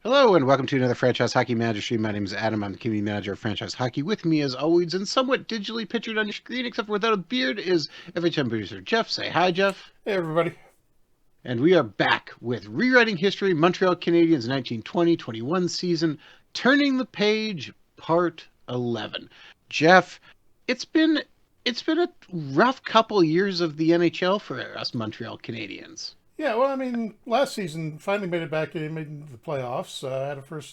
Hello and welcome to another Franchise Hockey Manager stream. My name is Adam. I'm the community manager of Franchise Hockey. With me, as always, and somewhat digitally pictured on your screen, except for without a beard, is FHM producer Jeff. Say hi, Jeff. Hey everybody. And we are back with Rewriting History, Montreal Canadiens 1920-21 season, Turning the Page, Part 11. Jeff, it's been it's been a rough couple years of the NHL for us Montreal Canadiens. Yeah, well, I mean, last season finally made it back. They made the playoffs. Had a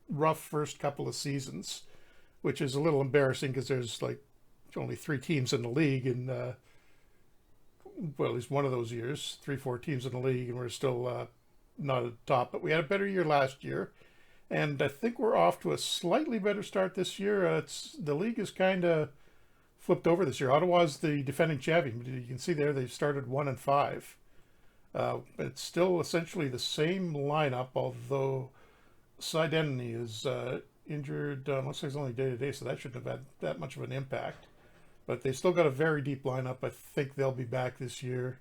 rough first couple of seasons, which is a little embarrassing because there's like only three teams in the league, and well, at least one of those years, three, four teams in the league, and we're still not at the top. But we had a better year last year, and I think we're off to a slightly better start this year. It's the league is kind of flipped over this year. Ottawa's the defending champion. You can see there they've started 1-5. It's still essentially the same lineup, although Cy Denny is injured. Looks like he's only day to day, so that shouldn't have had that much of an impact. But they still got a very deep lineup. I think they'll be back this year.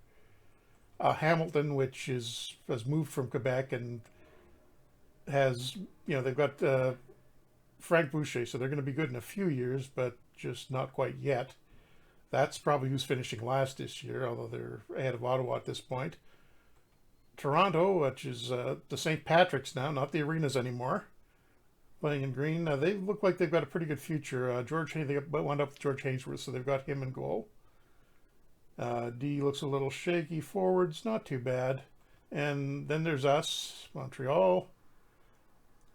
Hamilton, has moved from Quebec and has they've got Frank Boucher, so they're going to be good in a few years, but just not quite yet. That's probably who's finishing last this year, although they're ahead of Ottawa at this point. Toronto, which is the St. Patrick's now, not the arenas anymore, playing in green. They look like they've got a pretty good future. They wound up with George Hainsworth, so they've got him in goal. D looks a little shaky. Forwards, not too bad. And then there's us, Montreal.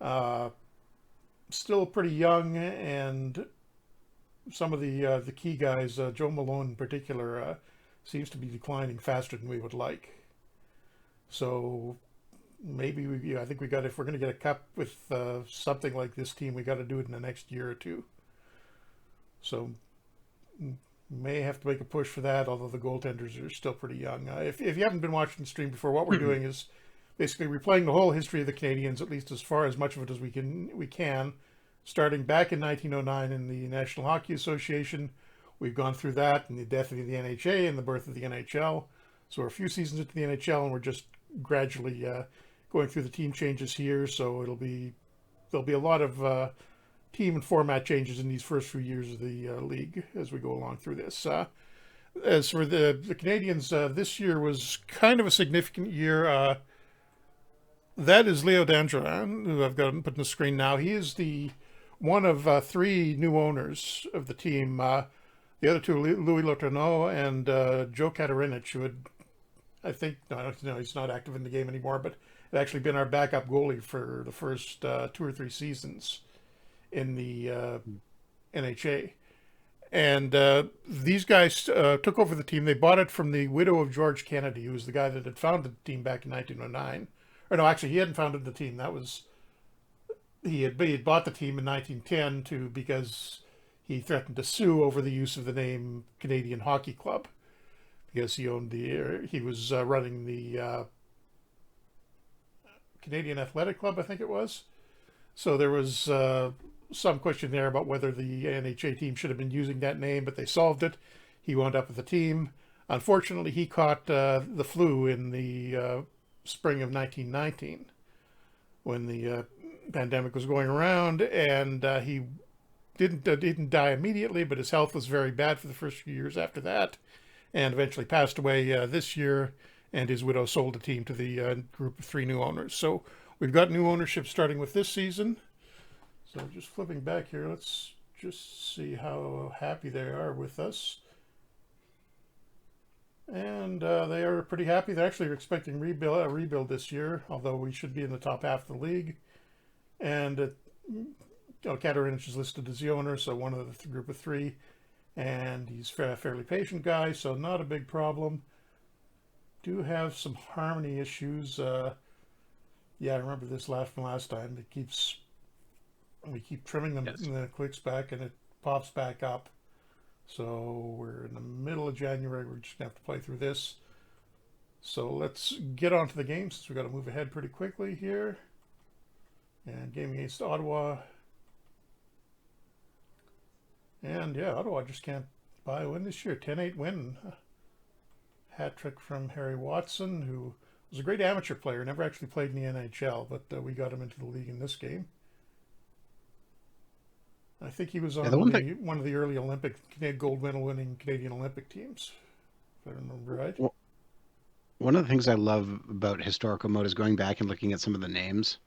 Uh, Still pretty young, and some of the key guys, Joe Malone in particular, seems to be declining faster than we would like. So maybe I think if we're going to get a cup with something like this team, we got to do it in the next year or two. So may have to make a push for that. Although the goaltenders are still pretty young. If you haven't been watching the stream before, what we're doing is basically replaying the whole history of the Canadiens, at least as far as much of it as we can, starting back in 1909 in the National Hockey Association. We've gone through that and the death of the NHA and the birth of the NHL. So we're a few seasons into the NHL, and we're just gradually going through the team changes here. So there'll be a lot of team and format changes in these first few years of the league as we go along through this. As for the Canadiens, this year was kind of a significant year. That is Leo Dangerin, who I've got put on the screen now. He is the one of three new owners of the team. The other two, Louis Letourneau and Joe Katarinich, who had, I think, no, he's not active in the game anymore, but had actually been our backup goalie for the first 2 or 3 seasons in the NHA. And these guys took over the team. They bought it from the widow of George Kennedy, who was the guy that had founded the team back in 1909. Or no, actually, he hadn't founded the team. He had bought the team in 1910 because he threatened to sue over the use of the name Canadian Hockey Club, because he was running the Canadian Athletic Club, I think it was. So there was some question there about whether the NHA team should have been using that name, but they solved it. He wound up with the team. Unfortunately, he caught the flu in the spring of 1919 when the pandemic was going around, and he didn't die immediately, but his health was very bad for the first few years after that, and eventually passed away this year. And his widow sold the team to the group of three new owners. So we've got new ownership starting with this season. So just flipping back here, let's just see how happy they are with us. And they are pretty happy. They actually are expecting a rebuild this year, although we should be in the top half of the league. And Katarinich is listed as the owner, so one of the group of three. And he's a fairly patient guy, so not a big problem. Do have some harmony issues. Yeah, I remember this from last time. We keep trimming them, Yes. and then it clicks back and it pops back up. So we're in the middle of January. We're just gonna have to play through this. So let's get on to the game, since we've got to move ahead pretty quickly here. And game against Ottawa. And yeah, Ottawa just can't buy a win this year. 10-8 win. Hat trick from Harry Watson, who was a great amateur player. Never actually played in the NHL, but we got him into the league in this game. I think he was Yeah, the on one thing, one of the early Olympic gold medal winning Canadian Olympic teams, if I remember right. one of the things I love about historical mode is going back and looking at some of the names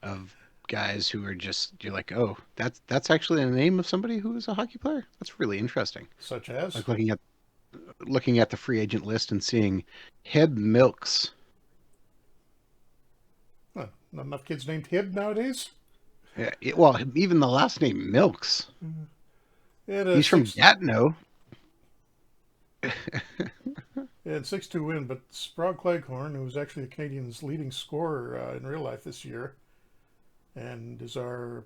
of guys who are just you're like, oh, that's actually a name of somebody who is a hockey player. That's really interesting. Such as, Like looking at the free agent list and seeing Heb Milks. huh, not enough kids named Hib nowadays. Yeah, well, even the last name Milks. And He's from Gatineau. and 6-2 win, but Sprague Cleghorn, who was actually the Canadiens' leading scorer in real life this year, and is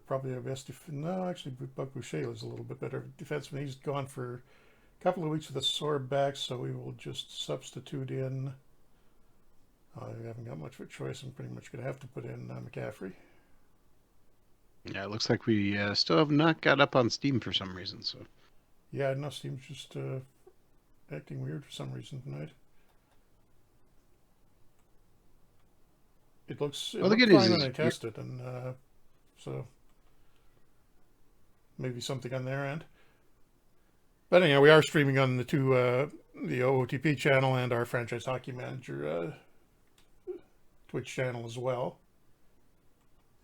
probably our best. No, actually, Buck Boucher was a little bit better defenseman. He's gone for a couple of weeks with a sore back, so we will just substitute in. I haven't got much of a choice. I'm pretty much going to have to put in McCaffrey. Yeah, it looks like we still have not got up on Steam for some reason. So Yeah, no, Steam's just acting weird for some reason tonight. It looks well, the good news fine when is I test it, and so maybe something on their end. But anyhow, we are streaming on the the OOTP channel and our Franchise Hockey Manager Twitch channel as well.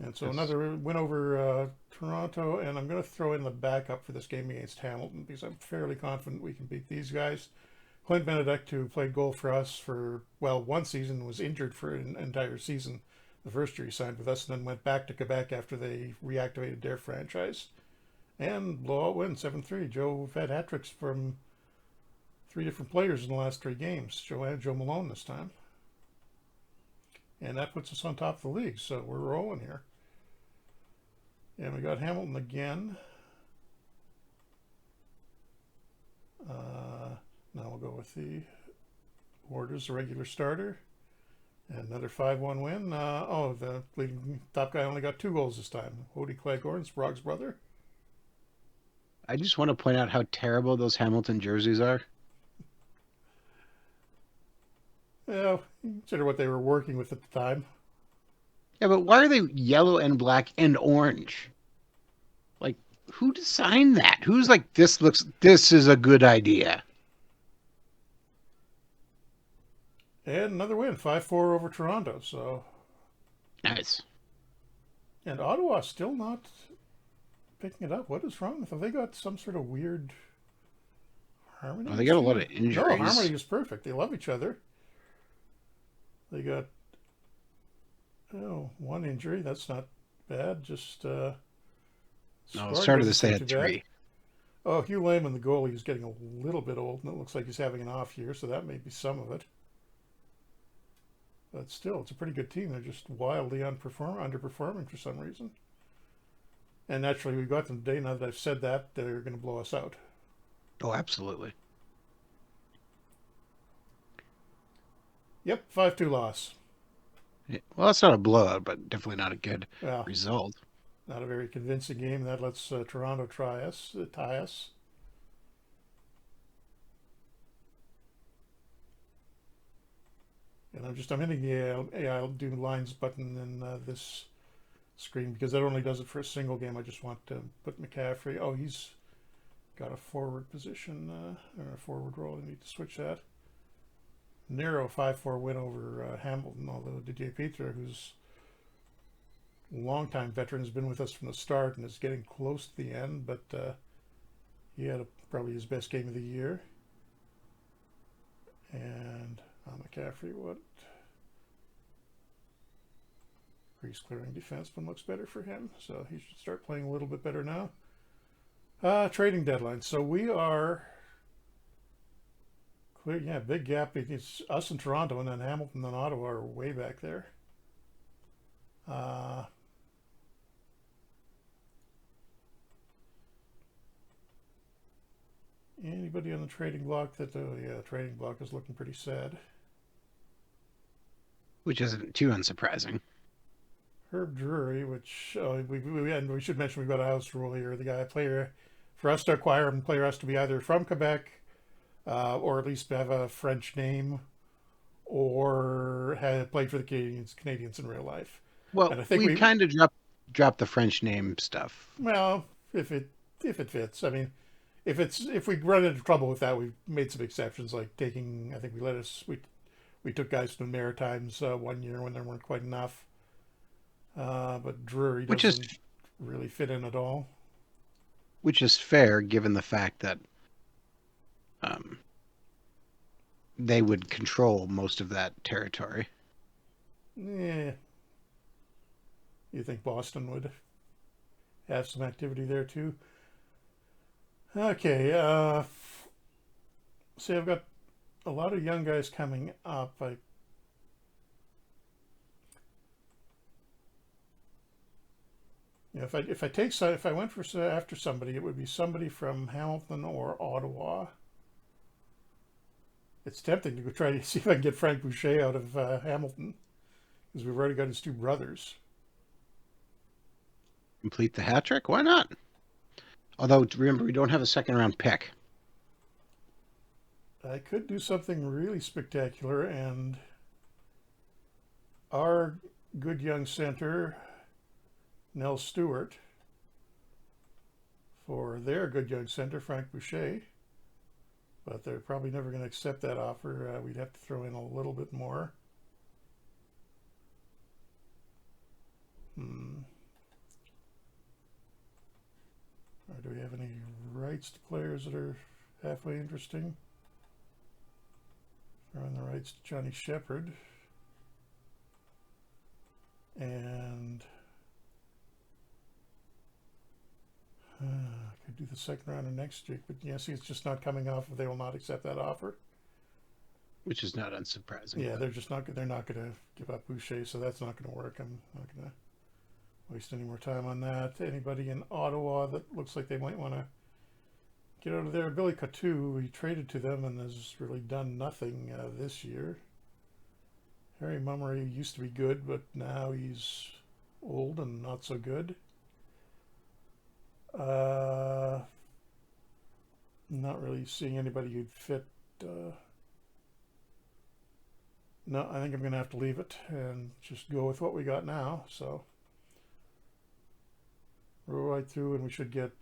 And so another win over Toronto, and I'm going to throw in the backup for this game against Hamilton because I'm fairly confident we can beat these guys. Clint Benedict, who played goal for us for, well, one season, was injured for an entire season the first year he signed with us, and then went back to Quebec after they reactivated their franchise. And blowout win, 7-3. Joe had hat tricks from 3 different players in the last 3 games. Joe Malone this time. And that puts us on top of the league, so we're rolling here. And we got Hamilton again. Now we'll go with the orders, the regular starter. And another 5-1 win. The leading top guy only got 2 goals this time. Odie Cleghorn, Sprague's brother. I just want to point out how terrible those Hamilton jerseys are. Yeah, consider what they were working with at the time. Yeah, but why are they yellow and black and orange? Like, who designed that? Who's like, this is a good idea? And another win, 5-4 over Toronto. So, Nice. and Ottawa still not picking it up. What is wrong with them? They got some sort of weird harmony. Well, they got a lot of injuries. No, harmony is perfect. They love each other. They got one injury. That's not bad. Just no, it started to say had 3. Oh, Hugh Lehman, the goalie, is getting a little bit old, and it looks like he's having an off year, so that may be some of it. But still, it's a pretty good team. They're just wildly underperforming for some reason. And naturally, we got them today. Now that I've said that, they're going to blow us out. Oh, absolutely. Yep, 5-2 loss. Yeah, well, that's not a blowout, but definitely not a good Well, result. not a very convincing game. That lets Toronto tie us. And I'm hitting the AI do lines button in this screen because that only does it for a single game. I just want to put McCaffrey. Oh, he's got a forward position or a forward role. I need to switch that. Narrow 5-4 win over Hamilton, although Didier Petre, who's a longtime veteran, has been with us from the start and is getting close to the end, but he had probably his best game of the year. And McCaffrey, what? Crease clearing defenseman looks better for him, so he should start playing a little bit better now. Trading deadline. So we are clear. Yeah, big gap. It's us and Toronto, and then Hamilton and Ottawa are way back there. Anybody on the trading block that? Yeah, trading block is looking pretty sad. Which isn't too unsurprising. Herb Drury, which we should mention, we've got a house rule here. The player, for us to acquire him, player has to be either from Quebec, or at least have a French name, or had played for the Canadians in real life. Well, And I think we've we, kind of dropped the French name stuff. well, if it fits, I mean, if we run into trouble with that, we've made some exceptions, like taking. I think we took guys from the Maritimes 1 year when there weren't quite enough. But Drury Which is doesn't really fit in at all. fair given the fact that um, they would control most of that territory. Yeah, you think Boston would have some activity there too? Okay, see, I've got a lot of young guys coming up. If I went for after somebody, it would be somebody from Hamilton or Ottawa. It's tempting to go try to see if I can get Frank Boucher out of Hamilton because we've already got his two brothers. Complete the hat trick? Why not? Although, remember, we don't have a second round pick. I could do something really spectacular, and our good young center, Nell Stewart, for their good young center, Frank Boucher. But they're probably never going to accept that offer. We'd have to throw in a little bit more. Or do we have any rights to players that are halfway interesting? Throwing the rights to Johnny Shepard. And could do the second round of next week, but yes, it's just not coming off. They will not accept that offer, Which is not unsurprising. Yeah, they're just not. They're not going to give up Boucher, so that's not going to work. I'm not going to waste any more time on that. Anybody in Ottawa that looks like they might want to get out of there? Billy Coteau, he traded to them and has really done nothing this year. Harry Mummery used to be good, but now he's old and not so good. Not really seeing anybody who'd fit. No, I think I'm going to have to leave it and just go with what we got now. So roll right through, and we should get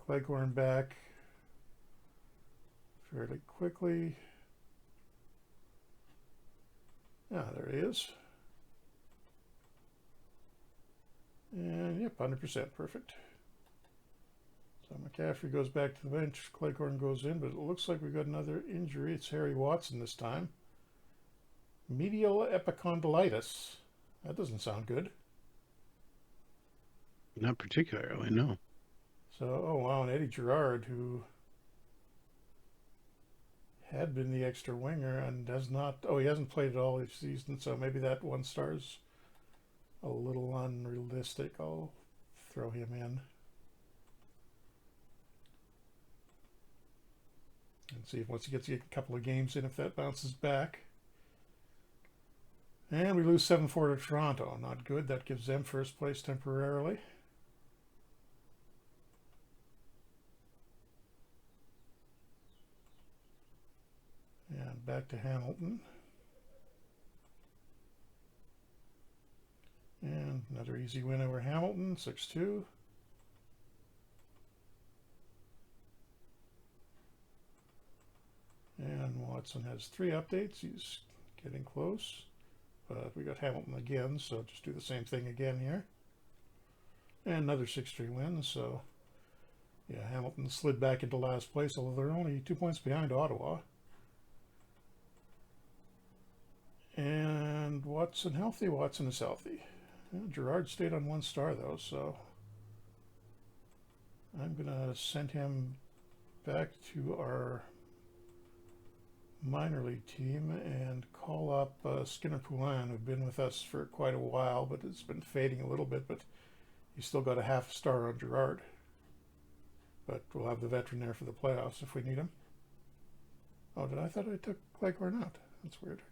Cleghorn back fairly quickly. Yeah, there he is. And yep, 100%, perfect. So McCaffrey goes back to the bench. Cleghorn goes in, but it looks like we've got another injury. It's Harry Watson this time. Medial epicondylitis. That doesn't sound good. Not particularly, no. So, oh wow, and Eddie Girard, who had been the extra winger and does not. Oh, he hasn't played at all this season, so maybe that 1 star's a little unrealistic. I'll throw him in. And see if once he gets a couple of games in, if that bounces back. And we lose 7-4 to Toronto. Not good. That gives them first place temporarily. And back to Hamilton. And another easy win over Hamilton, 6-2. And Watson has 3 updates. He's getting close. But we got Hamilton again, so just do the same thing again here. And another 6-3 win, so yeah, Hamilton slid back into last place, although they're only 2 points behind Ottawa. And Watson healthy? Watson is healthy. Well, Girard stayed on 1 star though, so I'm going to send him back to our minor league team and call up Skinner Poulin, who've been with us for quite a while, but it's been fading a little bit, but he's still got a half star on Girard. But we'll have the veteran there for the playoffs if we need him. Oh, I thought I took Cleghorn out. That's weird.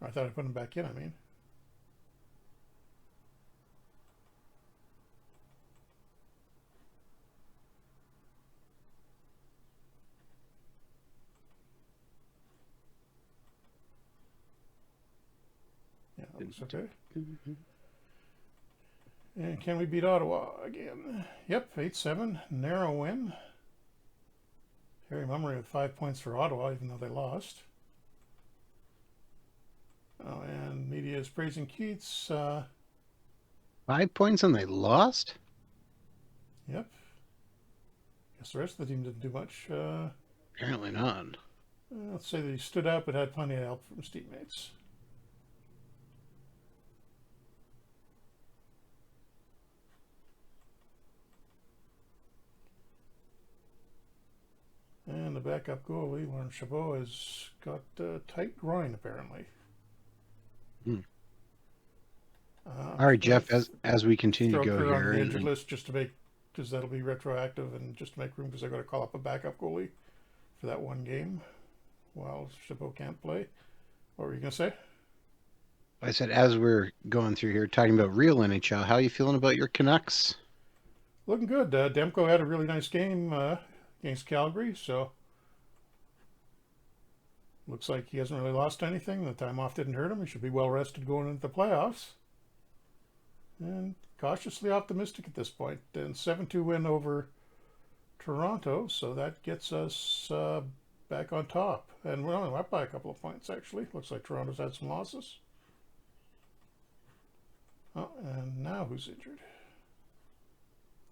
I thought I put him back in, I mean. That looks okay. And can we beat Ottawa again? Yep, 8-7. Narrow win. Harry Mummery with 5 points for Ottawa, even though they lost. Oh, and media is praising Keats. 5 points and they lost? Yep. Guess the rest of the team didn't do much. Apparently not. Let's say that he stood out but had plenty of help from his teammates. And the backup goalie, Lauren Chabot, has got a tight groin, apparently. All right, Jeff, as we continue to Throw go her on here. the injured list just to make, because that'll be retroactive and just to make room because I got to call up a backup goalie for that one game while Chabot can't play. What were you going to say? I said, as we're going through here, talking about real NHL, how are you feeling about your Canucks? Looking good. Demko had a really nice game against Calgary, so looks like he hasn't really lost anything. The time off didn't hurt him. He should be well rested going into the playoffs. And cautiously optimistic at this point. And 7-2 win over Toronto, so that gets us back on top. And we're only up by a couple of points, actually. Looks like Toronto's had some losses. Oh, and now who's injured?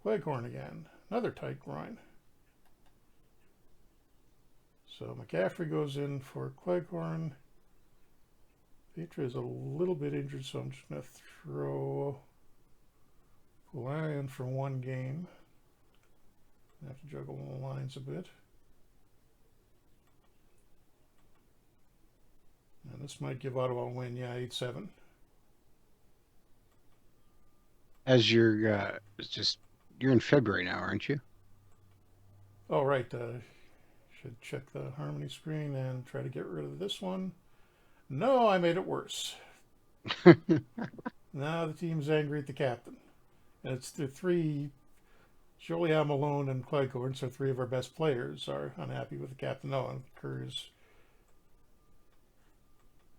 Leghorn again. Another tight groin. So McCaffrey goes in for Cleghorn. Petra is a little bit injured, so I'm just going to throw Poulin in for one game. I have to juggle the lines a bit. And this might give Ottawa a win. Yeah, 8-7. As you're you're in February now, aren't you? Oh, right. Should check the Harmony screen and try to get rid of this one. No, I made it worse. Now the team's angry at the captain. And it's the three, Joliam, Malone, and Cleghorn, so three of our best players are unhappy with the captain. No, and Kerr's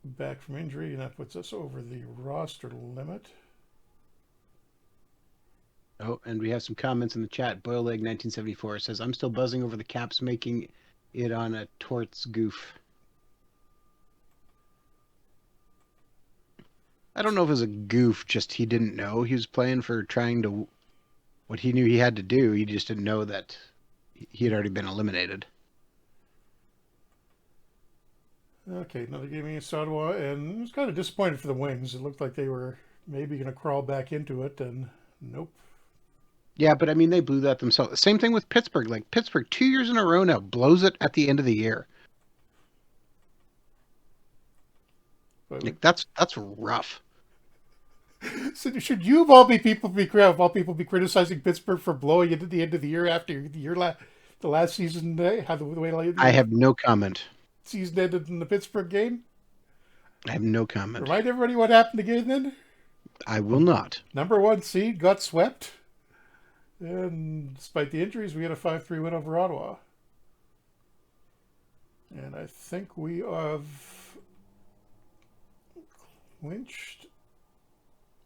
back from injury, and that puts us over the roster limit. Oh, and we have some comments in the chat. Boileg 1974 says, I'm still buzzing over the Caps making it on a Torts goof. I don't know if it was a goof, just he didn't know. He was playing for trying to, what he knew he had to do. He just didn't know that he had already been eliminated. Okay, another game against Ottawa, and I was kind of disappointed for the Wings. It looked like they were maybe going to crawl back into it, and nope. Yeah, but I mean, they blew that themselves. Same thing with Pittsburgh. Like, Pittsburgh, 2 years in a row now, blows it at the end of the year. But like, that's rough. So should you of all people be criticizing Pittsburgh for blowing it at the end of the year after the last season? How the way I have no comment. Season ended in the Pittsburgh game. I have no comment. Remind everybody what happened again then. I will not. Number 1 seed got swept, and despite the injuries, we had a 5-3 win over Ottawa. And I think we have clinched.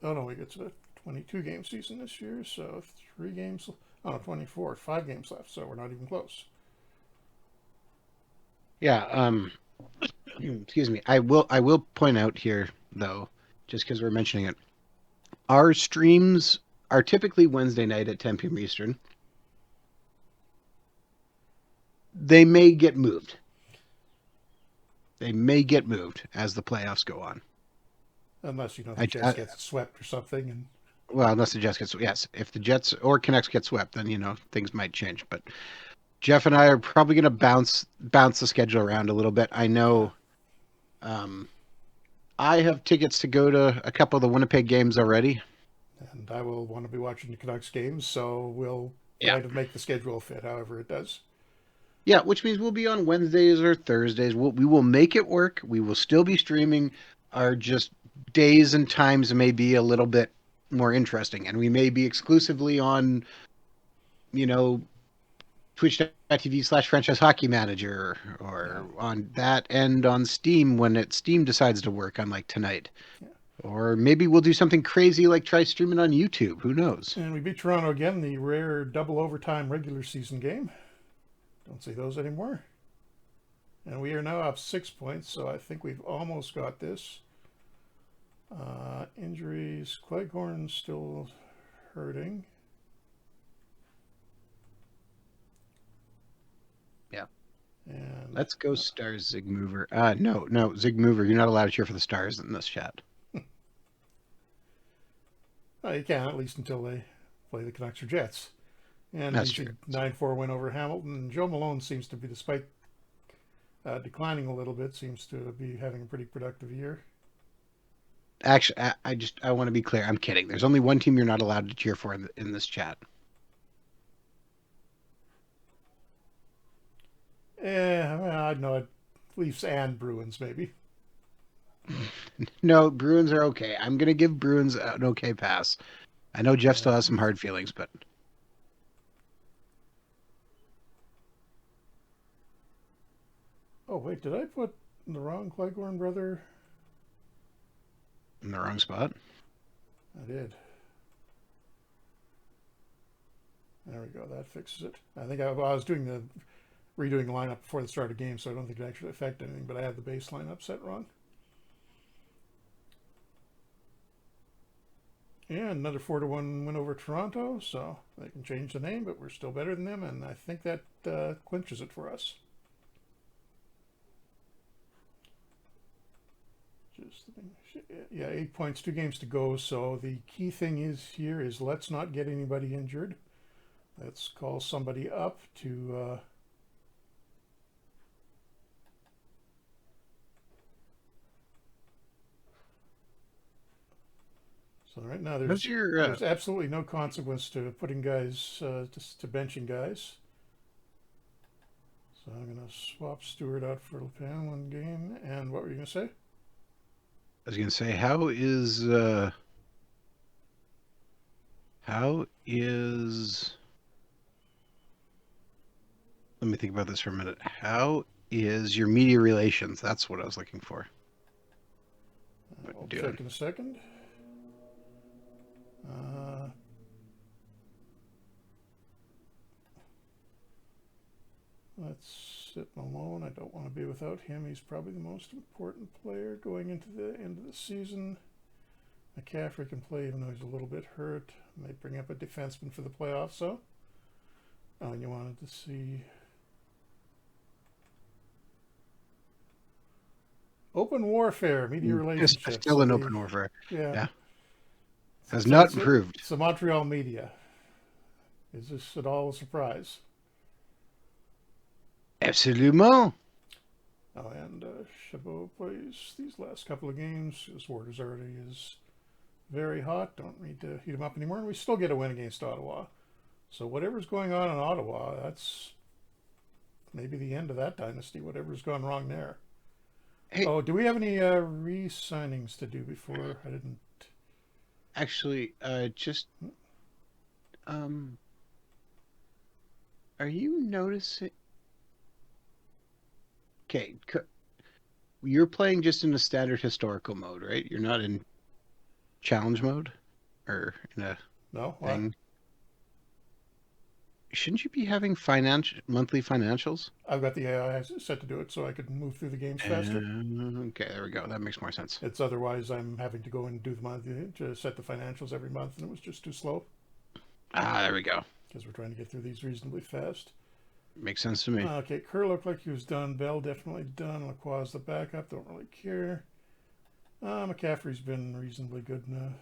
Oh no, we get to a 22-game season this year, so 3 games. Oh no, 24. 5 games left, so we're not even close. Yeah. Excuse me. I will point out here though, just because we're mentioning it, our streams are typically Wednesday night at 10 p.m. Eastern. They may get moved. They may get moved as the playoffs go on. Unless, the Jets get swept or something. And well, unless the Jets get swept. Yes, if the Jets or Canucks get swept, then, things might change. But Jeff and I are probably going to bounce the schedule around a little bit. I know I have tickets to go to a couple of the Winnipeg games already. And I will want to be watching the Canucks games, so we'll try to make the schedule fit however it does. Yeah, which means we'll be on Wednesdays or Thursdays. We will make it work. We will still be streaming. Our just days and times may be a little bit more interesting, and we may be exclusively on, Twitch.tv/franchise hockey manager, or on that end on Steam when Steam decides to work, unlike tonight. Yeah. Or maybe we'll do something crazy like try streaming on YouTube. Who knows? And we beat Toronto again, the rare double overtime regular season game. Don't see those anymore. And we are now up 6 points, so I think we've almost got this. Injuries. Cleghorn's still hurting. Yeah. And Let's go Stars, Zig Mover. No, Zig Mover, you're not allowed to cheer for the Stars in this chat. you can, at least until they play the Canucks or Jets. And That's he's true. a 9-4 win over Hamilton. Joe Malone seems to be, despite declining a little bit, seems to be having a pretty productive year. Actually, I want to be clear. I'm kidding. There's only one team you're not allowed to cheer for in this chat. I know Leafs and Bruins, maybe. No, Bruins are okay. I'm going to give Bruins an okay pass. I know Jeff still has some hard feelings, but... Oh, wait, did I put the wrong Cleghorn brother? In the wrong spot? I did. There we go. That fixes it. I think I was doing redoing the lineup before the start of the game, so I don't think it actually affected anything, but I had the base lineup set wrong. And another 4-1 win over Toronto, so they can change the name, but we're still better than them, and I think that clinches it for us. Yeah, 8 points, 2 games to go, so the key thing is let's not get anybody injured. Let's call somebody up to... So right now there's absolutely no consequence to putting guys, to benching guys. So I'm going to swap Stewart out for LePan one game. And what were you going to say? I was going to say, how is... Let me think about this for a minute. How is your media relations? That's what I was looking for. I'll check in a second. Let's sit Malone. I don't want to be without him. He's probably the most important player going into the end of the season. McCaffrey can play even though he's a little bit hurt. Might bring up a defenseman for the playoffs, so. Oh, and you wanted to see... Open warfare, media relationships. Still an open warfare. Yeah. Has not improved. It's the Montreal media. Is this at all a surprise? Absolument. Oh, and Chabot plays these last couple of games. His Warder's already is very hot. Don't need to heat him up anymore. And we still get a win against Ottawa. So whatever's going on in Ottawa, that's maybe the end of that dynasty, whatever's gone wrong there. Hey, oh, do we have any re-signings to do before? I didn't. Actually, are you noticing? Okay, you're playing just in a standard historical mode, right? You're not in challenge mode, or in a thing. What? Shouldn't you be having monthly financials? I've got the AI set to do it so I could move through the games faster. Okay, there we go. That makes more sense. It's otherwise I'm having to go and do the monthly to set the financials every month, and it was just too slow. There we go. Because we're trying to get through these reasonably fast. Makes sense to me. Okay, Kerr looked like he was done. Bell definitely done. Lacroix's the backup. Don't really care. McCaffrey's been reasonably good in a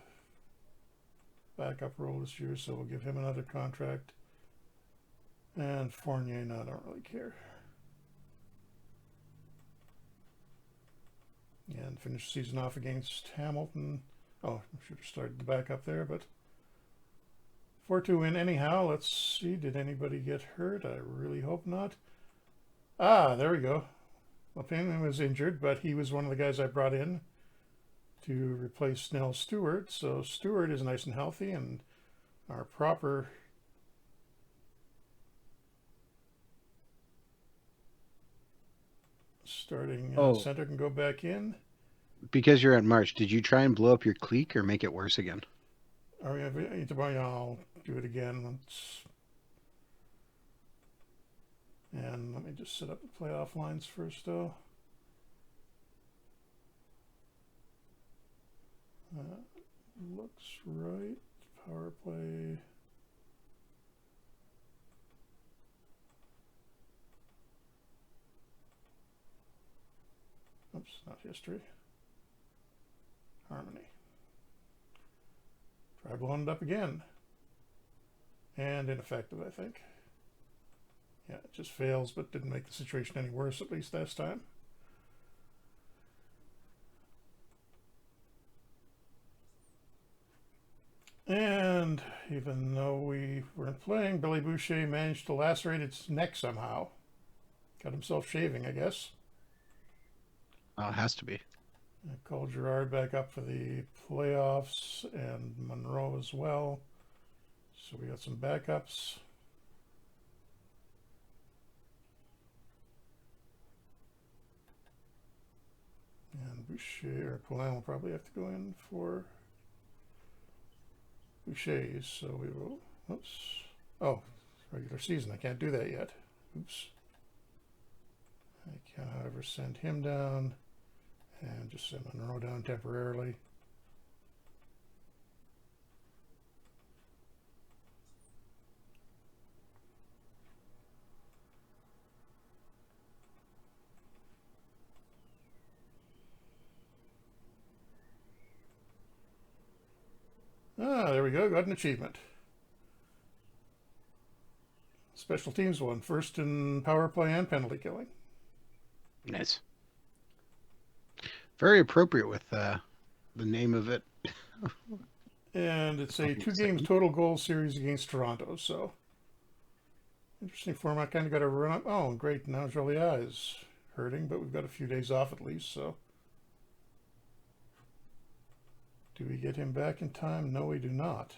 backup role this year, so we'll give him another contract. And Fournier, no, I don't really care. And finish the season off against Hamilton. Oh, I should have started the backup there, but 4-2 win anyhow. Let's see, did anybody get hurt? I really hope not. There we go. LePan was injured, but he was one of the guys I brought in to replace Snell Stewart. So Stewart is nice and healthy, and our proper starting center can go back in. Because you're at March, did you try and blow up your clique or make it worse again? All right, I'll do it again. And let me just set up the playoff lines first, though. Looks right. Power play. Oops, not history. Harmony. Try blowing it up again. And ineffective, I think. Yeah, it just fails, but didn't make the situation any worse, at least this time. And even though we weren't playing, Billy Boucher managed to lacerate its neck somehow. Got himself shaving, I guess. Oh, it has to be. I called Gerard back up for the playoffs and Monroe as well. So we got some backups. And Boucher or Poulin will probably have to go in for Boucher's. So we will. Oops. Oh, regular season. I can't do that yet. Oops. I can, however, send him down and just send Monroe down temporarily. Ah, there we go. Got an achievement. Special teams won. First in power play and penalty killing. Nice. Very appropriate with the name of it. And it's a 2-game total goal series against Toronto. So interesting format. Kind of got to run up. Oh, great. Now Joliat is hurting, but we've got a few days off at least. So do we get him back in time? No, we do not.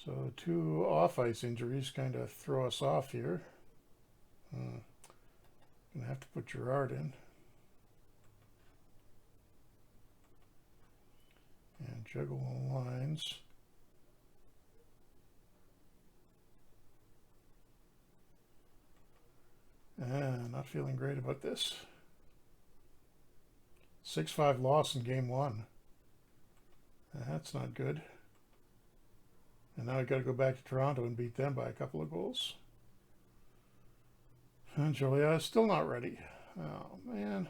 So 2 off-ice injuries kind of throw us off here. Gonna have to put Gerard in. And juggle the lines. Not feeling great about this. 6-5 loss in game 1. That's not good. And now we got to go back to Toronto and beat them by a couple of goals. And Joliat is still not ready. Oh, man.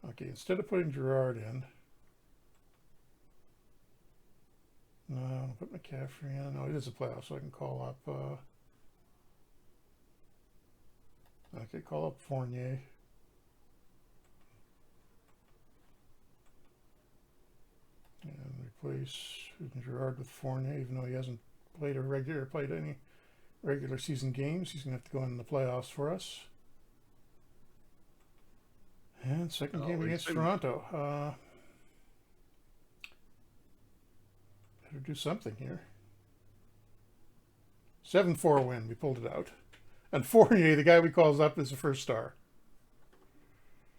Okay, instead of putting Gerard in, no, I'll put McCaffrey in. No, it is a playoff, so I can call up. Okay, call up Fournier. And replace Gerard with Fournier, even though he hasn't played any regular season games. He's gonna have to go in the playoffs for us. And second game against Toronto. Better do something here. 7-4 win. We pulled it out. And Fournier, the guy we calls up, is the first star.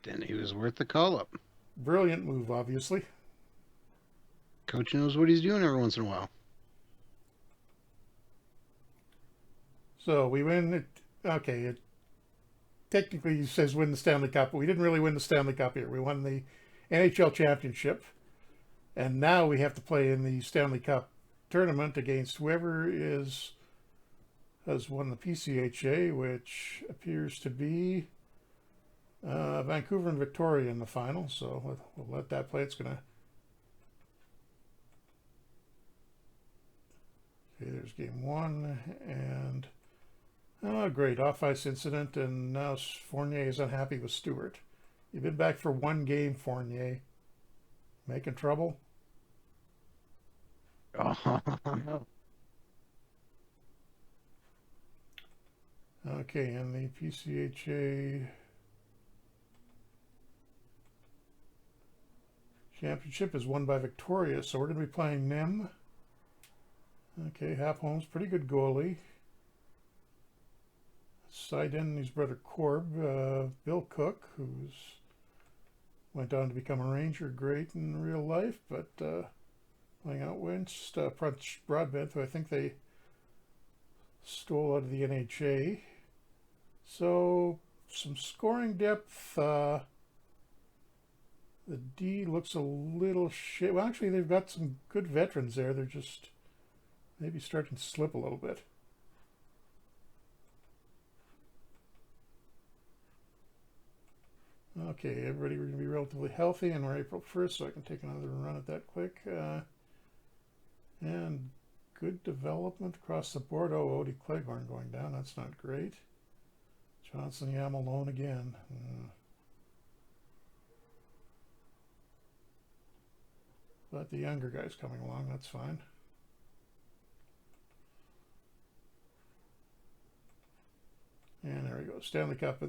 Then he was worth the call up. Brilliant move, obviously. Coach knows what he's doing every once in a while. So we win it. Okay, it technically says win the Stanley Cup, but we didn't really win the Stanley Cup here. We won the NHL Championship, and now we have to play in the Stanley Cup tournament against whoever has won the PCHA, which appears to be Vancouver and Victoria in the final. So we'll let that play. It's gonna. Okay, there's game 1, and oh, great, off-ice incident, and now Fournier is unhappy with Stewart. You've been back for 1 game, Fournier. Making trouble? Okay, and the PCHA championship is won by Victoria, so we're going to be playing Nim. Okay, Hap Holmes, pretty good goalie. Side-in, his brother Corb, Bill Cook, who's went on to become a Ranger, great in real life, but playing out west. Punch Broadbent, who I think they stole out of the NHA. So some scoring depth. The D looks a little shit. Well, actually, they've got some good veterans there. They're just maybe starting to slip a little bit. Okay, everybody, we're going to be relatively healthy, and we're April 1st, so I can take another run at that quick. And good development across the board. Oh, Odie Cleghorn going down. That's not great. Johnson Yam alone again. But the younger guy's coming along. That's fine. And there we go. Stanley Cup.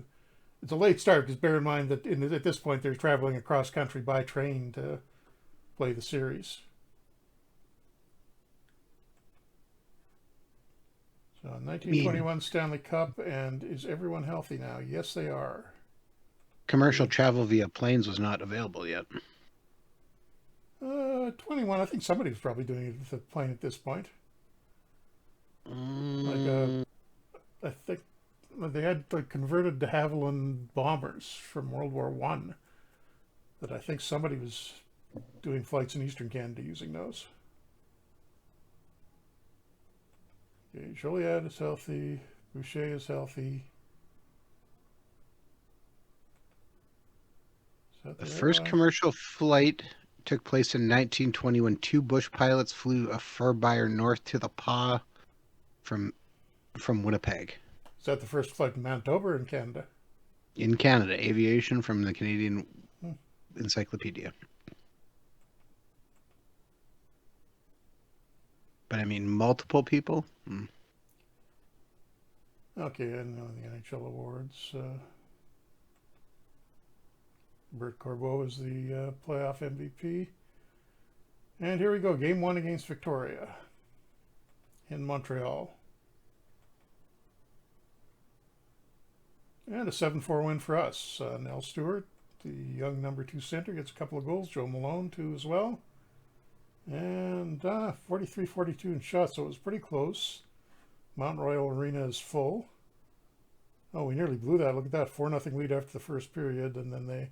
It's a late start because bear in mind that at this point they're traveling across country by train to play the series. So 1921 Stanley Cup, and is everyone healthy now? Yes, they are. Commercial travel via planes was not available yet. 21. I think somebody was probably doing it with a plane at this point. I think they had converted de Havilland bombers from World War I. That I think somebody was doing flights in Eastern Canada using those. Okay, Joliet is healthy. Boucher is healthy. The first commercial flight took place in 1920 when two Bush pilots flew a fur-buyer north to the Pas from Winnipeg. Is that the first flight in Manitoba or in Canada? In Canada, aviation from the Canadian Encyclopedia. But I mean, multiple people? Okay, and the NHL awards. Bert Corbeau is the playoff MVP. And here we go, game one against Victoria in Montreal. And a 7-4 win for us. Nell Stewart, the young number 2 center, gets a couple of goals. Joe Malone, 2 as well. And 43-42 in shots, so it was pretty close. Mount Royal Arena is full. Oh, we nearly blew that. Look at that, 4-0 lead after the first period, and then they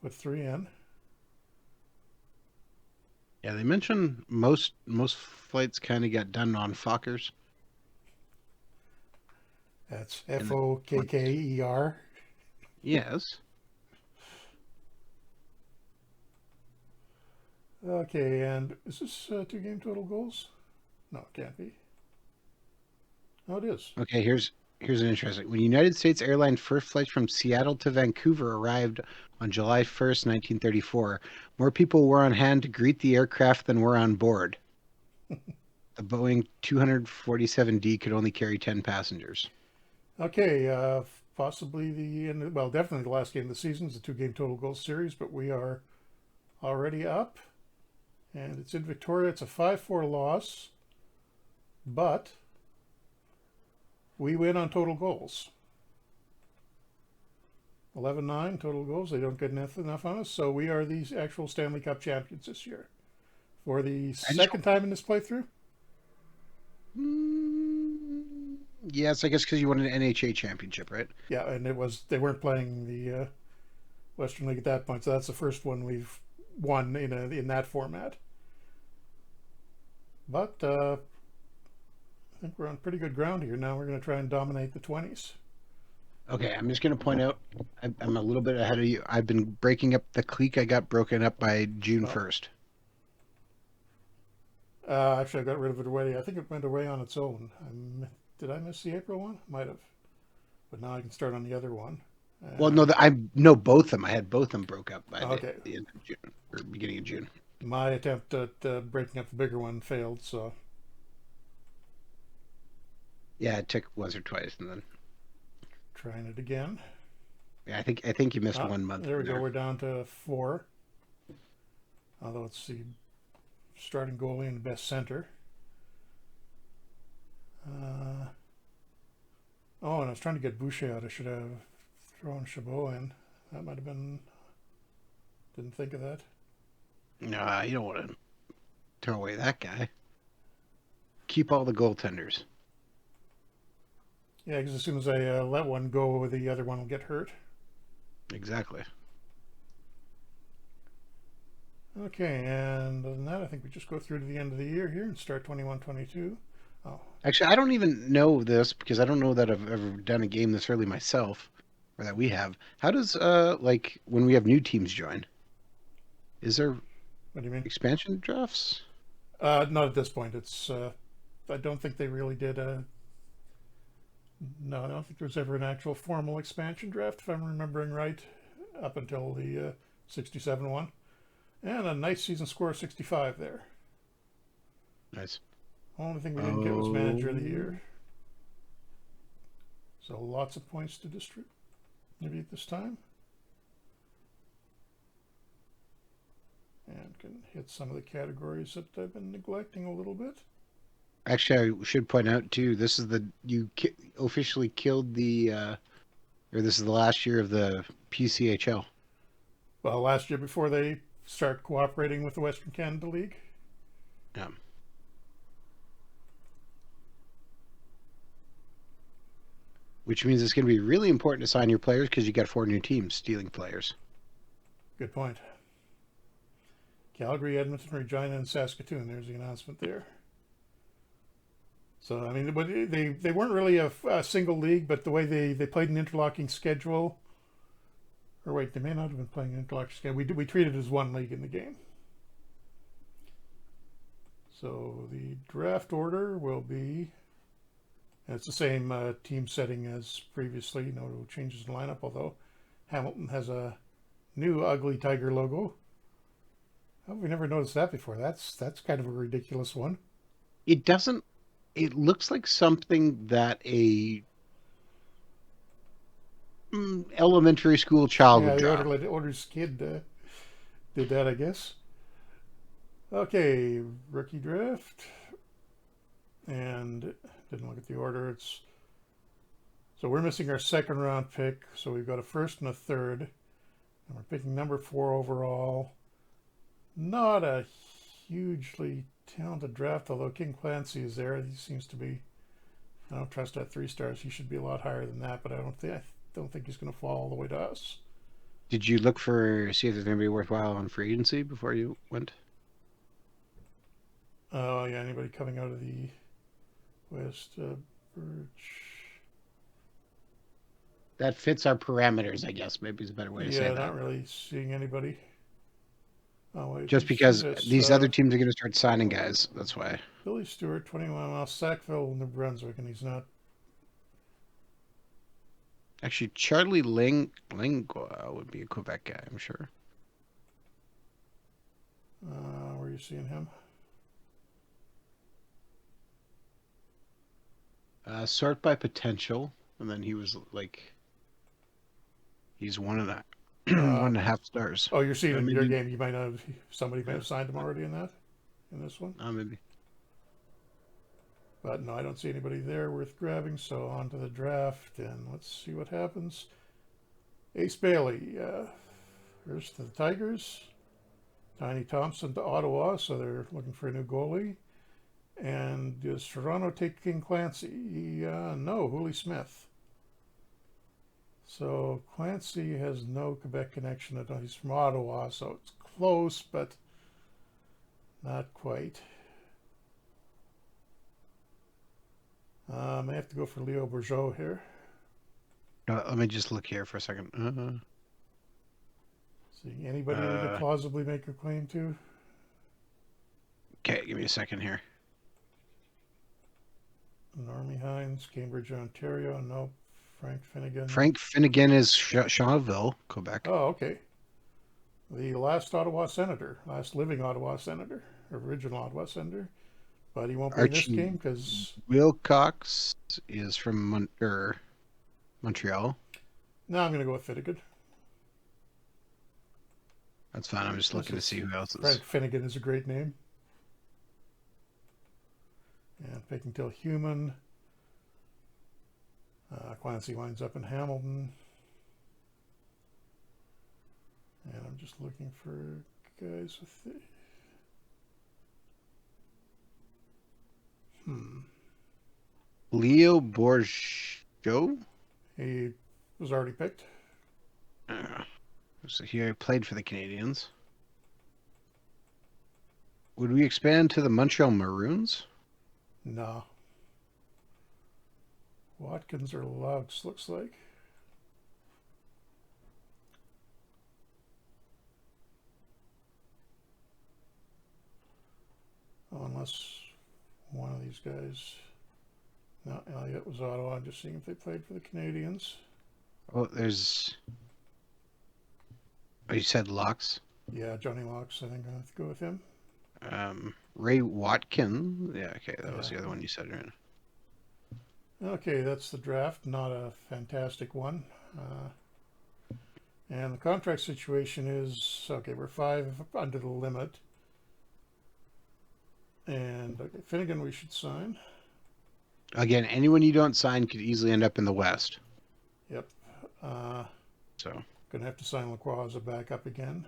put 3 in. Yeah, they mentioned most flights kind of got done on Fokkers. That's F-O-K-K-E-R. Yes. Okay, and is this 2 game total goals? No, it can't be. Oh, it is. Okay, here's an interesting. When United States Airlines first flight from Seattle to Vancouver arrived on July 1st, 1934, more people were on hand to greet the aircraft than were on board. The Boeing 247D could only carry 10 passengers. Okay, possibly definitely the last game of the season is a 2 game total goals series, but we are already up. And it's in Victoria. It's a 5-4 loss, but we win on total goals. 11-9 total goals. They don't get enough on us, so we are the actual Stanley Cup champions this year. For the second time in this playthrough? Yes, I guess because you won an NHA championship, right? Yeah, and they weren't playing the Western League at that point, so that's the first one we've won in that format. But I think we're on pretty good ground here. Now we're going to try and dominate the 20s. Okay, I'm just going to point out I'm a little bit ahead of you. I've been breaking up the clique. I got broken up by June 1st. Actually, I got rid of it already. I think it went away on its own. Did I miss the April one? Might have. But now I can start on the other one. Well, no, I know both of them. I had both of them broke up by the end of June, or beginning of June. My attempt at breaking up the bigger one failed, so. Yeah, it took once or twice, and then trying it again. Yeah, I think you missed 1 month. There we go. We're down to 4. Although it's the starting goalie and best center. Oh, and I was trying to get Boucher out. I should have thrown Chabot in. That might have been. Didn't think of that. Nah, you don't want to throw away that guy. Keep all the goaltenders. Yeah, because as soon as I let one go, the other one will get hurt. Exactly. Okay, and other than that, I think we just go through to the end of the year here and start 21-22. Oh, Actually, I don't even know this because I don't know that I've ever done a game this early myself, or that we have. How does like when we have new teams join? Is there what do you mean? expansion drafts? Not at this point. It's. I don't think they really did a. No, I don't think there was ever an actual formal expansion draft, if I'm remembering right, up until the 67 one. And a nice season score of 65 there. Nice. Only thing we didn't get was manager of the Oh, year. So lots of points to distribute this time. And can hit some of the categories that I've been neglecting a little bit. actually, I should point out too. This is the officially killed the, or this is the last year of the PCHL. Well, last year before they start cooperating with the Western Canada League. Yeah. Which means it's going to be really important to sign your players because you got 4 new teams stealing players. Good point. Calgary, Edmonton, Regina, and Saskatoon. There's the announcement there. So, I mean, they weren't really a single league, but the way they played an interlocking schedule. Or wait, they may not have been playing an interlocking schedule. We treated it as one league in the game. So the draft order will be. And it's the same team setting as previously. No changes in lineup, although Hamilton has a new ugly tiger logo. How have we never noticed that before? That's kind of a ridiculous one. It doesn't. It looks like something that a elementary school child Yeah, would the draw. Oilers kid did that, I guess. Okay, rookie draft. And didn't look at the order. So we're missing our second round pick. So we've got a first and a third. And we're picking number 4 overall. Not a hugely talented draft, although King Clancy is there. He seems to be. I don't trust that 3 stars. He should be a lot higher than that, but I don't think he's going to fall all the way to us. Did you look for see if there's anybody worthwhile on free agency before you went? Oh yeah, anybody coming out of the West Birch? That fits our parameters, I guess. Maybe is a better way to say Yeah, that. not really seeing anybody. Oh wait, Just let's see because this. these other teams are going to start signing guys. That's why. Billy Stewart, 21 miles, Sackville, New Brunswick, and he's not. Actually, Charlie Lingua would be a Quebec guy, I'm sure. Where are you seeing him? Sort by potential, and then he was like, he's 1.5 stars. Oh, you're seeing Or it in your maybe, game. You might have somebody might yeah, have signed him already in this one. maybe. But no, I don't see anybody there worth grabbing. So on to the draft, and let's see what happens. Ace Bailey, first to the Tigers. Tiny Thompson to Ottawa, so they're looking for a new goalie. And does Toronto take King Clancy? No, Hooley Smith. So Clancy has no Quebec connection at all. He's from Ottawa, so it's close, but not quite. I may have to go for Leo Bourgeau here. Let me just look here for a second. See anybody we could plausibly make a claim to? Okay, give me a second here. Normie Hines, Cambridge, Ontario. Nope. Frank Finnegan. Frank Finnegan is Shawnville, Quebec. Oh, okay. The last Ottawa senator, last living Ottawa senator, original Ottawa senator. But he won't be in this game because. Wilcox is from Montreal. No, I'm going to go with Finnegan. That's fine. I'm just looking to see who else is. Frank Finnegan is a great name. And picking till human. Clancy winds up in Hamilton. And I'm just looking for guys with the... Leo Bourgeot? He was already picked. So he played for the Canadiens. Would we expand to the Montreal Maroons? No. Watkins or Laux looks like. Oh, unless one of these guys... No, Elliott was Ottawa. I'm just seeing if they played for the Canadiens. Oh, there's... Oh, you said Lux? Yeah, Johnny Laux. I think I have to go with him. Ray Watkin. Yeah, okay, that was Yeah. the other one you said, right? Okay, that's the draft. Not a fantastic one. And the contract situation is, okay, we're 5 under the limit. And okay, Finnegan we should sign. Again, anyone you don't sign could easily end up in the West. Yep. So Gonna have to sign Lacroix as a backup again.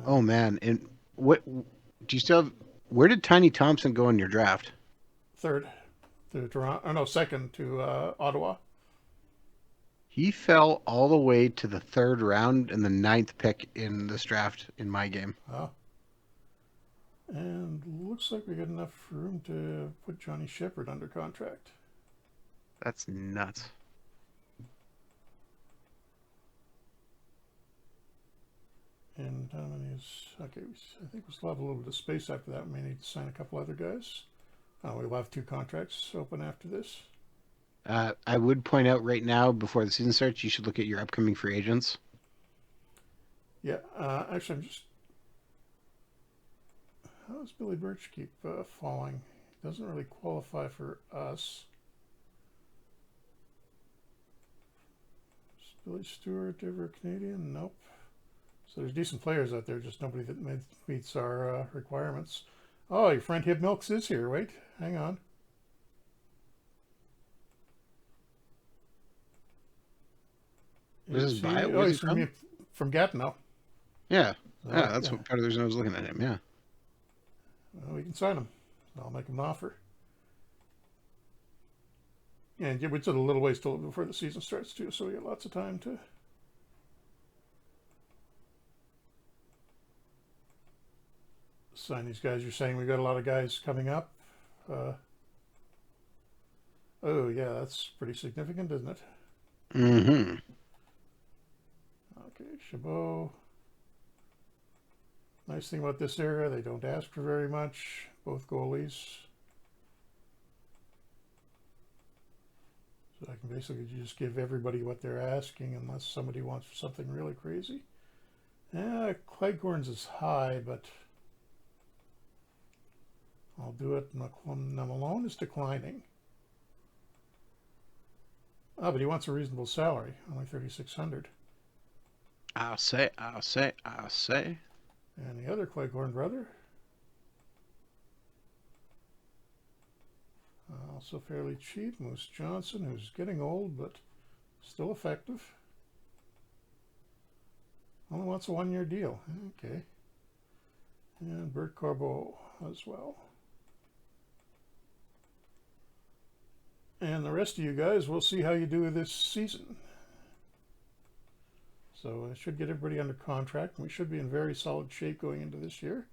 oh man, and what do you still have? Where did Tiny Thompson go in your draft? Third to Toronto. Oh no, second to Ottawa. He fell all the way to the 3rd round and the 9th pick in this draft in my game. Oh. And looks like we got enough room to put Johnny Shepard under contract. That's nuts. And how many is... Okay, I think we still have a little bit of space after that. We may need to sign a couple other guys. We'll have 2 contracts open after this. I would point out right now, before the season starts, you should look at your upcoming free agents. Yeah, actually, I'm just... How does Billy Birch keep falling? He doesn't really qualify for us. Is Billy Stewart ever a Canadian? Nope. So there's decent players out there, just nobody that meets our requirements. Oh, your friend Hib Milks is here. Wait, hang on. This is bio? Oh, he's from Gatineau. Yeah. Yeah, that's what part of the reason I was looking at him, yeah. Well, we can sign him. I'll make him an offer. And yeah, it's a little ways till before the season starts too, so we got lots of time to... sign these guys. You're saying we got a lot of guys coming up. Oh yeah, that's pretty significant, isn't it? Mm-hmm. Okay, Chabot. Nice thing about this era, they don't ask for very much. Both goalies. So I can basically just give everybody what they're asking unless somebody wants something really crazy. Yeah, Cleghorn's is high, but I'll do it. Malone is declining. Ah, but he wants a reasonable salary, only $3,600. I'll say. And the other Cleghorn brother, also fairly cheap, Moose Johnson, who's getting old but still effective. Only wants a 1-year deal. Okay. And Bert Corbeau as well. And the rest of you guys, we'll see how you do this season. So I should get everybody under contract. We should be in very solid shape going into this year.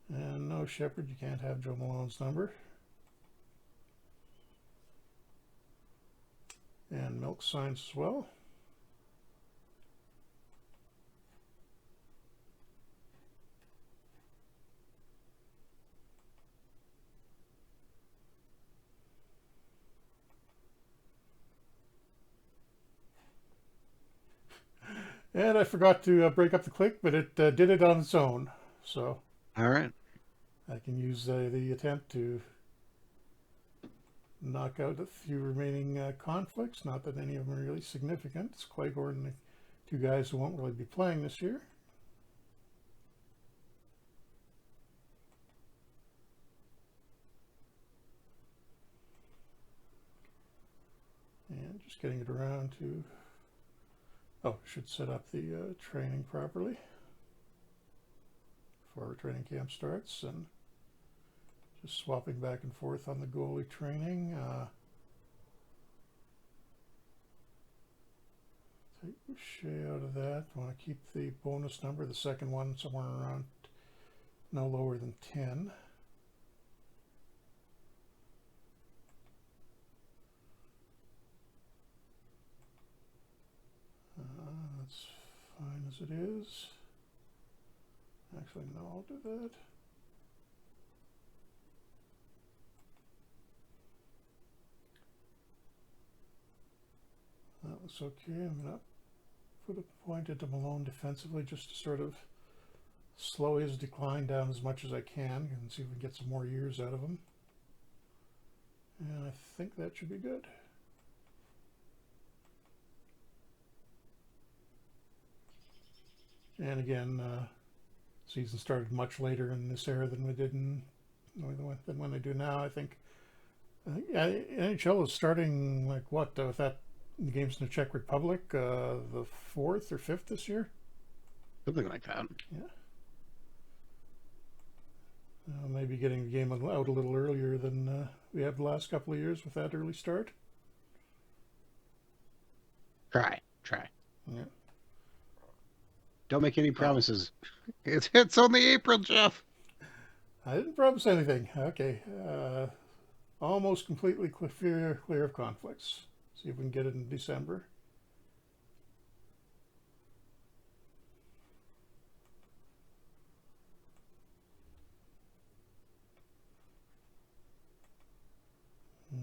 And no, Shepard, you can't have Joe Malone's number. And Milk signs as well. And I forgot to break up the click, but it did it on its own. So All right. I can use the attempt to knock out a few remaining conflicts. Not that any of them are really significant. It's Cleghorn and the 2 guys who won't really be playing this year. Just getting it around to... Oh, should set up the training properly before our training camp starts, and just swapping back and forth on the goalie training. Take Shea out of that. I want to keep the bonus number, the second one, somewhere around no lower than 10. That's fine as it is. Actually, no, I'll do that. That looks okay. I'm going to put a point into Malone defensively just to sort of slow his decline down as much as I can and see if we can get some more years out of him. And I think that should be good. And again, season started much later in this era than we did than when they do now. I think NHL is starting like what with that the games in the Czech Republic, the 4th or 5th this year, Something like that. yeah. Maybe getting the game out a little earlier than we have the last couple of years with that early start. Try. Yeah. Don't make any promises. It's only April, Jeff. I didn't promise anything. Okay. Almost completely clear of conflicts. See if we can get it in December.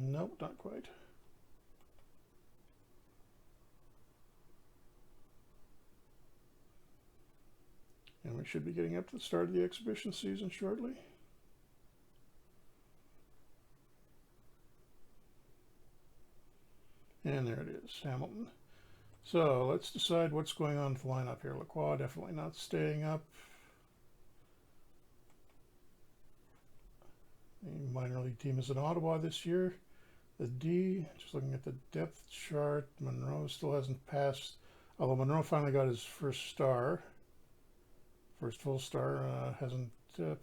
Nope, not quite. And we should be getting up to the start of the exhibition season shortly. And there it is, Hamilton. So let's decide what's going on with the lineup here. Lacroix definitely not staying up. The minor league team is in Ottawa this year. The D, just looking at the depth chart, Monroe still hasn't passed, although Monroe finally got his first star. First full star, hasn't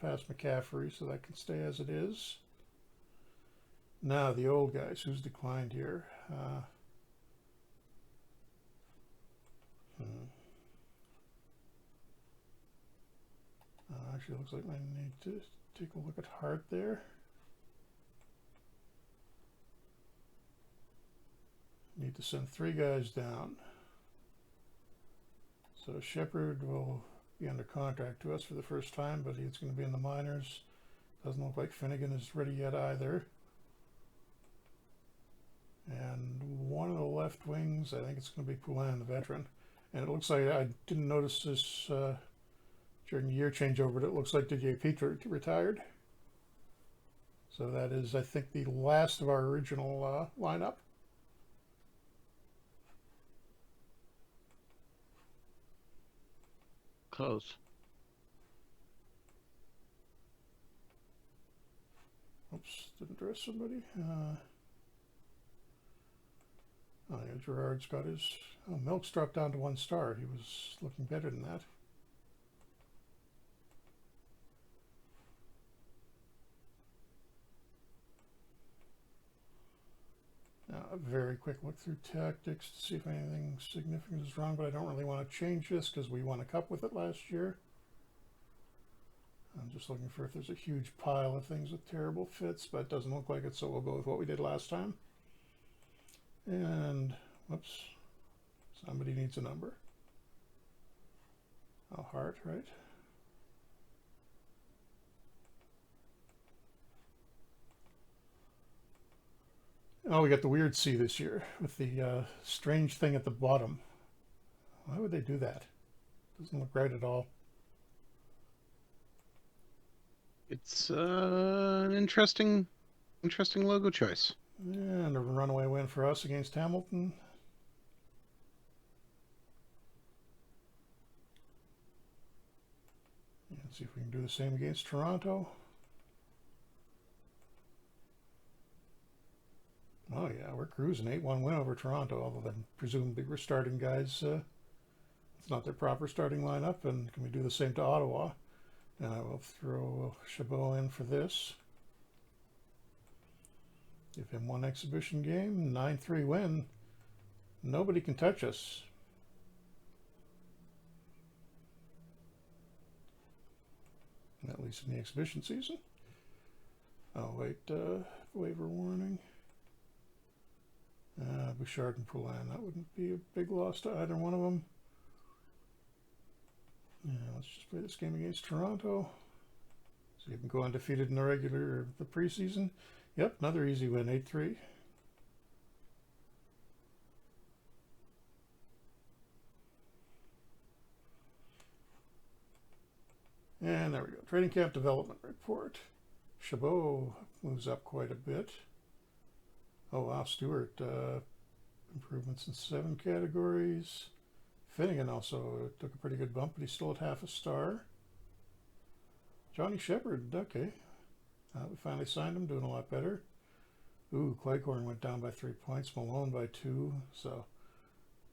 passed McCaffrey, so that can stay as it is. Now the old guys, who's declined here? Actually, looks like I need to take a look at Hart there. Need to send 3 guys down. So Shepard will be under contract to us for the first time, but he's going to be in the minors. Doesn't look like Finnegan is ready yet either. And one of the left wings, I think it's going to be Poulin, the veteran. And it looks like, I didn't notice this during the year changeover, but it looks like Didier Petre retired. So that is, I think, the last of our original lineup. Close. Oops, didn't dress somebody. Oh, yeah, Gerard's got his... Oh, Milk's dropped down to 1 star. He was looking better than that. Now, a very quick look through tactics to see if anything significant is wrong, but I don't really want to change this because we won a cup with it last year. I'm just looking for if there's a huge pile of things with terrible fits, but it doesn't look like it, so we'll go with what we did last time. And, whoops, somebody needs a number. Oh, Hart, right? Oh, we got the weird C this year with the strange thing at the bottom. Why would they do that? Doesn't look right at all. It's an interesting logo choice. And a runaway win for us against Hamilton. And see if we can do the same against Toronto. Oh yeah, we're cruising 8-1 win over Toronto. Although then presumably we're starting guys. It's not their proper starting lineup, and can we do the same to Ottawa? And I will throw Chabot in for this. Give him one exhibition game, 9-3 win. Nobody can touch us. At least in the exhibition season. Oh wait, waiver warning. Bouchard and Poulin. That wouldn't be a big loss to either one of them. Yeah, let's just play this game against Toronto. So you can go undefeated in the regular or the preseason. Yep, another easy win, 8-3. And there we go. Training camp development report. Chabot moves up quite a bit. Oh wow, Stewart improvements in 7 categories. Finnegan also took a pretty good bump, but he's still at half a star. Johnny Shepard, okay. We finally signed him, doing a lot better. Ooh, Cleghorn went down by 3 points, Malone by 2, so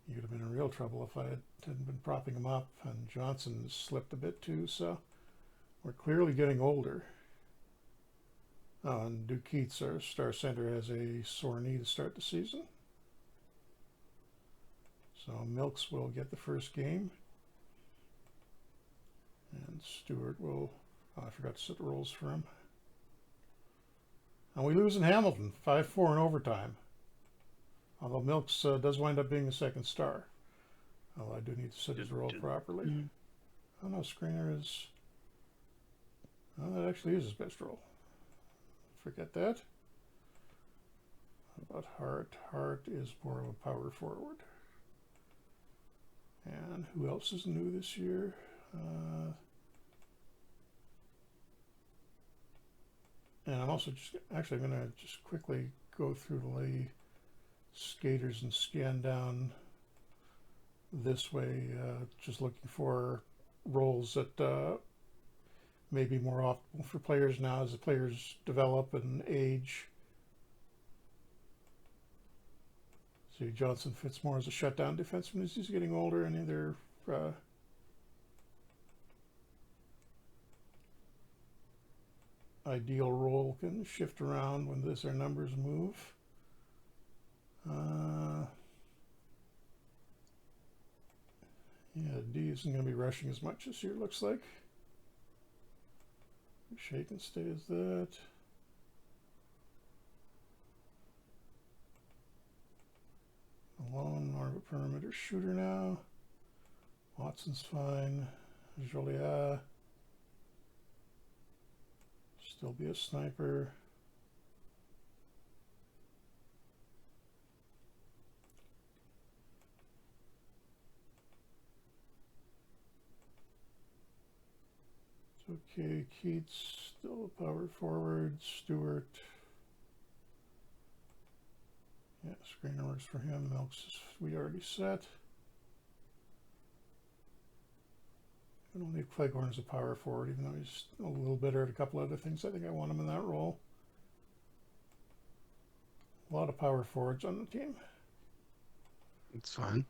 he would have been in real trouble if I hadn't been propping him up. And Johnson slipped a bit too, so we're clearly getting older. Oh, and Duke Keats, our star center, has a sore knee to start the season. So Milks will get the first game. And Stewart will... Oh, I forgot to set the rolls for him. And we lose in Hamilton, 5-4 in overtime. Although Milks does wind up being the second star. Although I do need to set his roll properly. Oh no, Screener is... Oh, that actually is his best roll. Forget that. How about Hart? Hart is more of a power forward. And who else is new this year? And I'm also just actually going to just quickly go through the skaters and scan down this way, just looking for roles that may be more optimal for players now as the players develop and age. See, Johnson fits more as a shutdown defenseman as he's getting older, and either ideal role can shift around when their numbers move. Yeah, D isn't going to be rushing as much this year, looks like. Shake and stay as that. Malone, more of a perimeter shooter now. Watson's fine. Joliat. Still be a sniper. It's okay. Keats still a power forward. Stewart. Yeah, Screener works for him. Milks we already set. I don't need Cleghorn as a power forward, even though he's a little better at a couple other things. I think I want him in that role. A lot of power forwards on the team. It's fine.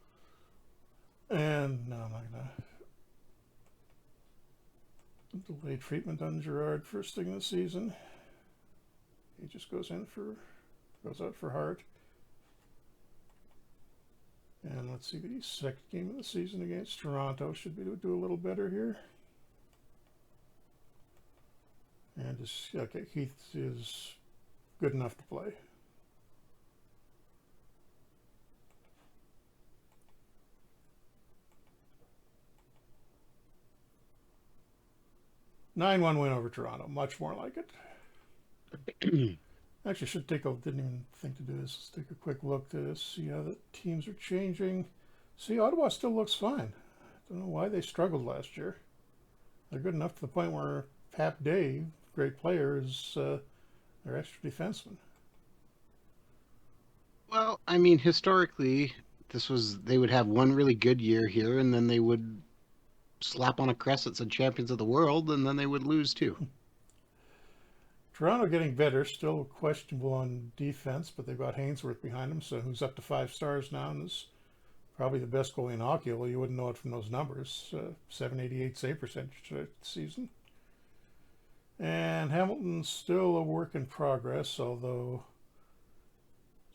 And no, I'm not gonna delay treatment on Gerard first thing of the season. He just goes out for Hart. And let's see, the second game of the season against Toronto should be to do a little better here. And just, okay, Keith is good enough to play. Nine 1 win over Toronto, much more like it. Actually, didn't even think to do this. Let's take a quick look to see how the teams are changing. See, Ottawa still looks fine. Don't know why they struggled last year. They're good enough to the point where Hap Day, great player, is their extra defenseman. Well, I mean, historically, they would have one really good year here, and then they would slap on a crest that said champions of the world, and then they would lose too. Toronto getting better, still questionable on defense, but they've got Hainsworth behind them, so who's up to 5 stars now and is probably the best goalie in hockey, although you wouldn't know it from those numbers. 788 save percentage this season. And Hamilton's still a work in progress, although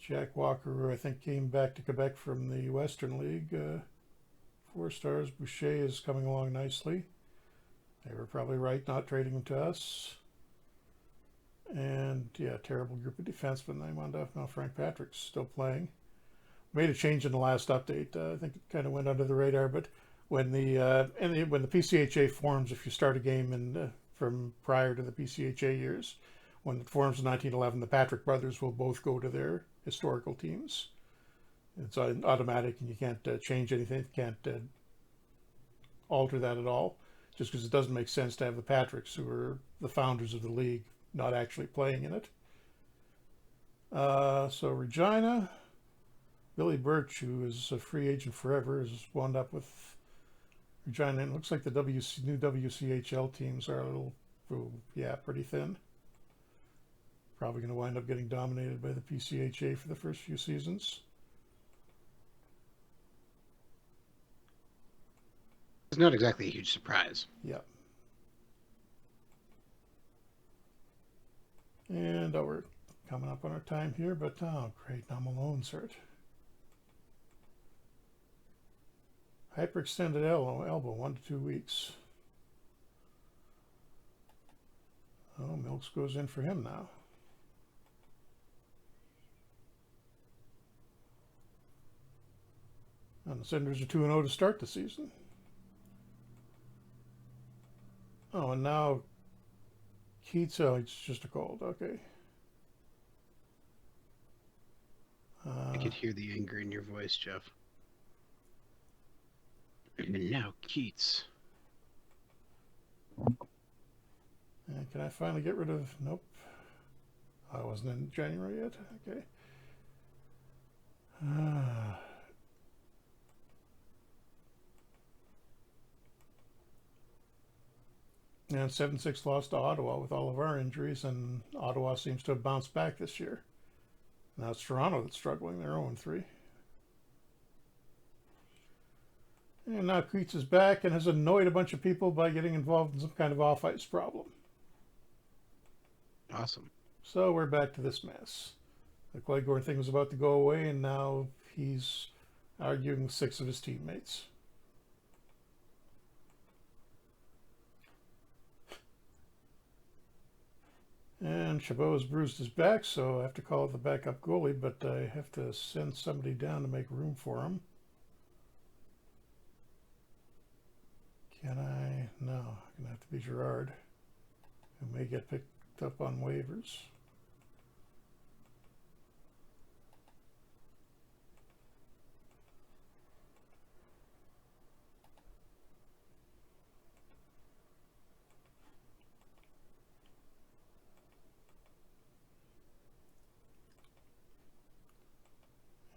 Jack Walker, I think, came back to Quebec from the Western League. 4 stars. Boucher is coming along nicely. They were probably right not trading him to us. And yeah, terrible group of defensemen they wound up. Now Frank Patrick's still playing. Made a change in the last update. I think it kind of went under the radar, but when when the PCHA forms, if you start a game from prior to the PCHA years, when it forms in 1911, the Patrick brothers will both go to their historical teams. It's automatic, and you can't change anything. You can't alter that at all, just because it doesn't make sense to have the Patricks, who are the founders of the league, not actually playing in it. So Regina, Billy Birch, who is a free agent forever, has wound up with Regina. It looks like the new WCHL teams are a little, pretty thin. Probably going to wind up getting dominated by the PCHA for the first few seasons. It's not exactly a huge surprise. Yeah. And we're coming up on our time here, but oh great, now Malone's hurt. Hyperextended elbow, 1 to 2 weeks. Oh, Milks goes in for him now. And the Senators are 2-0 to start the season. Oh, and now Keats, it's just a cold, okay. I could hear the anger in your voice, Jeff. And now Keats. And can I finally get rid of... Nope. I wasn't in January yet. Okay. And 7-6 loss to Ottawa with all of our injuries, and Ottawa seems to have bounced back this year. Now it's Toronto that's struggling. They're 0-3. And now Keats is back and has annoyed a bunch of people by getting involved in some kind of off-ice problem. Awesome. So we're back to this mess. The Clegg-Gore thing was about to go away, and now he's arguing with 6 of his teammates. And Chabot has bruised his back, so I have to call the backup goalie, but I have to send somebody down to make room for him. Can I? No, I'm going to have to be Gerard, who may get picked up on waivers.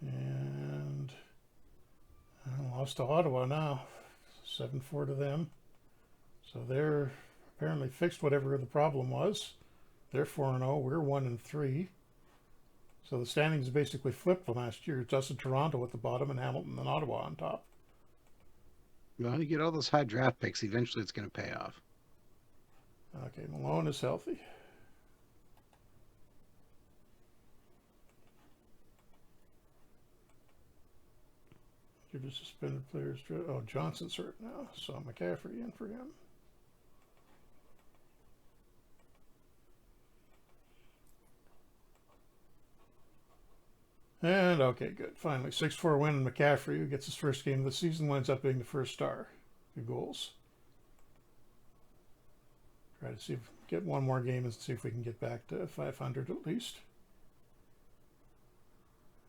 And I lost to Ottawa now. 7-4 to them. So they're apparently fixed whatever the problem was. They're 4-0. We're 1-3. So the standings basically flipped from last year. It's us and Toronto at the bottom and Hamilton and Ottawa on top. Well, you get all those high draft picks. Eventually it's going to pay off. Okay, Malone is healthy. Give the suspended players. Oh, Johnson's hurt now, so McCaffrey in for him. And okay, good. Finally, 6-4 win, and McCaffrey, who gets his first game of the season, winds up being the first star. 2 goals. Try to see if get one more game and see if we can get back to 500 at least.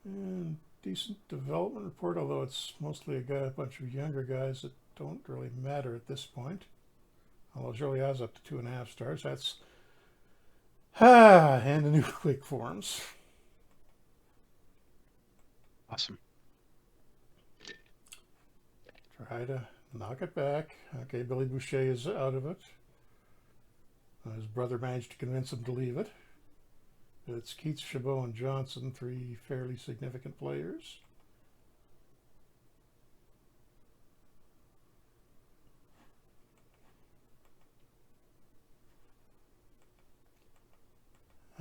And decent development report, although it's mostly a bunch of younger guys that don't really matter at this point. Although Jolia's up to 2.5 stars. That's and the new quick forms. Awesome. Try to knock it back. Okay, Billy Boucher is out of it. His brother managed to convince him to leave it. It's Keats, Chabot, and Johnson, three fairly significant players.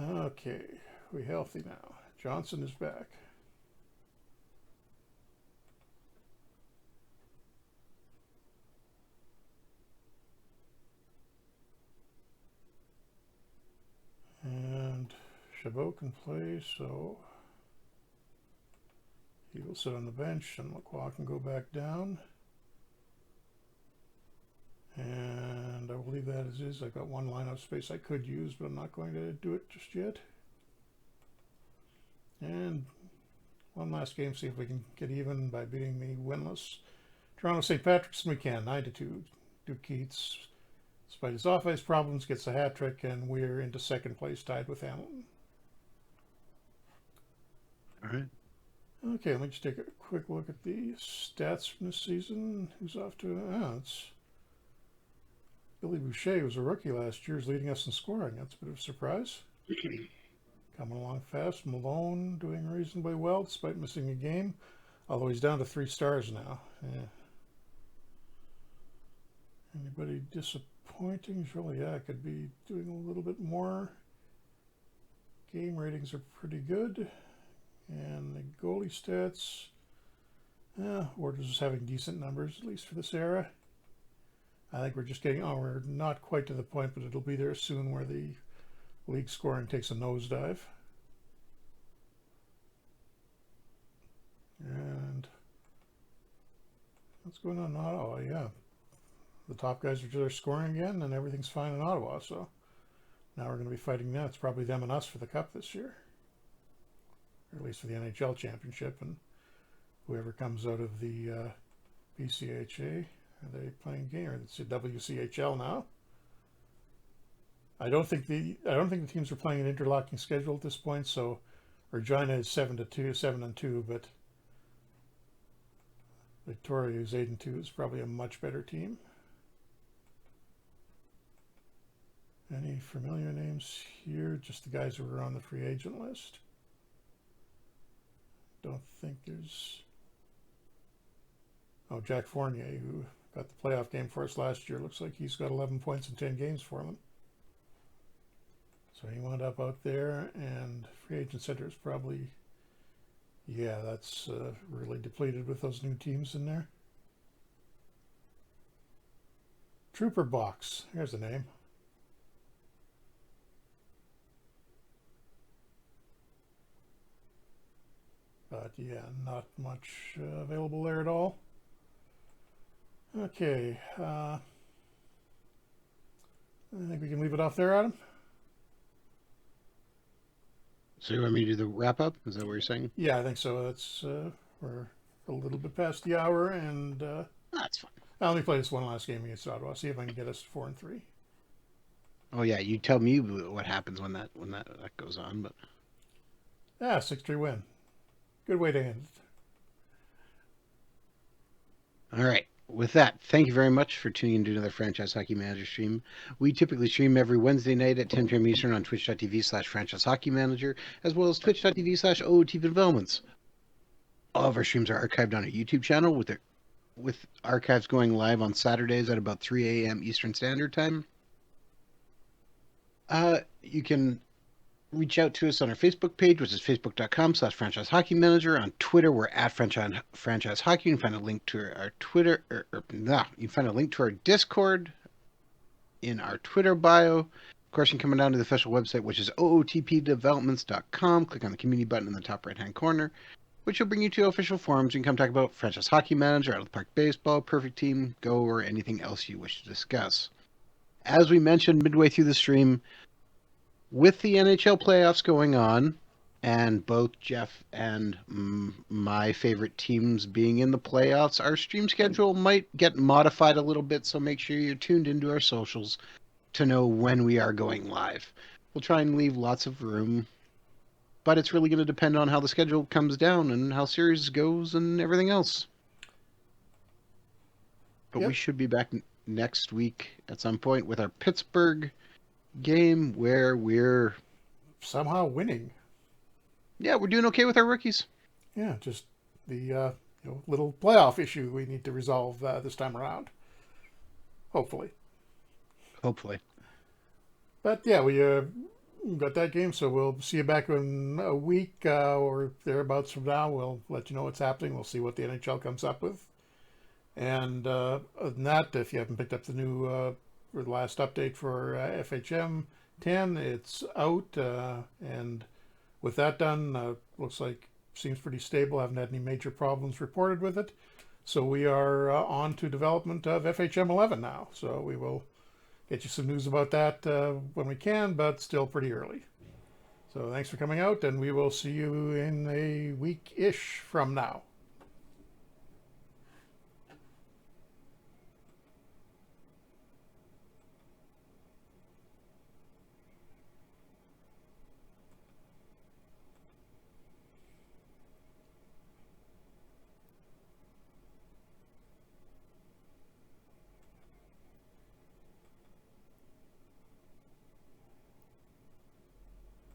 Okay, we're healthy now. Johnson is back. And Chabot can play, so he will sit on the bench, and Lacroix can go back down. And I will leave that as is. I've got one lineup space I could use, but I'm not going to do it just yet. And one last game, see if we can get even by beating the winless Toronto St. Patrick's. We can, 9-2. Duke Keats, despite his off-ice problems, gets a hat trick, and we're into second place, tied with Hamilton. All right. Okay, let me just take a quick look at the stats from this season. Who's off to? It's Billy Boucher, who was a rookie last year, is leading us in scoring. That's a bit of a surprise. Coming along fast. Malone doing reasonably well despite missing a game, although he's down to 3 stars now. Yeah. Anybody disappointing? Surely, yeah, could be doing a little bit more. Game ratings are pretty good. And the goalie stats, Orders is having decent numbers, at least for this era. I think we're just getting, we're not quite to the point, but it'll be there soon where the league scoring takes a nosedive. And what's going on in Ottawa? Yeah, the top guys are scoring again, and everything's fine in Ottawa. So now we're going to be fighting them. It's probably them and us for the cup this year, or at least for the NHL championship. And whoever comes out of the PCHA, are they playing game, or it's a WCHL now? I don't think the teams are playing an interlocking schedule at this point. So Regina is 7-2, but Victoria, who's 8-2, is probably a much better team. Any familiar names here? Just the guys who are on the free agent list. Don't think there's... Oh, Jack Fournier, who got the playoff game for us last year. Looks like he's got 11 points in 10 games for them. So he wound up out there, and free agent center is probably... Yeah, that's really depleted with those new teams in there. Trooper Box. Here's the name. But yeah, not much available there at all. Okay. I think we can leave it off there, Adam. So you want me to do the wrap-up? Is that what you're saying? Yeah, I think so. That's we're a little bit past the hour, and That's fine. I'll only play this one last game against Ottawa. See if I can get us 4-3. Oh yeah, you tell me what happens when that goes on, but 6-3 win. Good way to end it. All right. With that, thank you very much for tuning in to another Franchise Hockey Manager stream. We typically stream every Wednesday night at 10 p.m. Eastern on twitch.tv/Franchise Hockey Manager, as well as twitch.tv/OOT Developments. All of our streams are archived on our YouTube channel, with archives going live on Saturdays at about 3 a.m. Eastern Standard Time. You can reach out to us on our Facebook page, which is facebook.com/Franchise Hockey Manager. On Twitter, we're at Franchise Hockey. You can find a link to our Twitter, you can find a link to our Discord in our Twitter bio. Of course, you can come down to the official website, which is ootpdevelopments.com. Click on the community button in the top right-hand corner, which will bring you to official forums. You can come talk about Franchise Hockey Manager, Out of the Park Baseball, Perfect Team, Go, or anything else you wish to discuss. As we mentioned midway through the stream, with the NHL playoffs going on, and both Jeff and my favorite teams being in the playoffs, our stream schedule might get modified a little bit, so make sure you're tuned into our socials to know when we are going live. We'll try and leave lots of room, but it's really going to depend on how the schedule comes down and how series goes and everything else. But we should be back next week at some point with our Pittsburgh game where we're, Somehow winning. yeah, we're doing okay with our rookies. Yeah, just the little playoff issue we need to resolve this time around. Hopefully. Hopefully. But yeah, we got that game, so we'll see you back in a week or thereabouts from now. We'll let you know what's happening. We'll see what the NHL comes up with. And other than that, if you haven't picked up the new or the last update for FHM 10, it's out. And with that done, looks like seems pretty stable. Haven't had any major problems reported with it. So we are on to development of FHM 11 now. So we will get you some news about that when we can, but still pretty early. So thanks for coming out, and we will see you in a week-ish from now.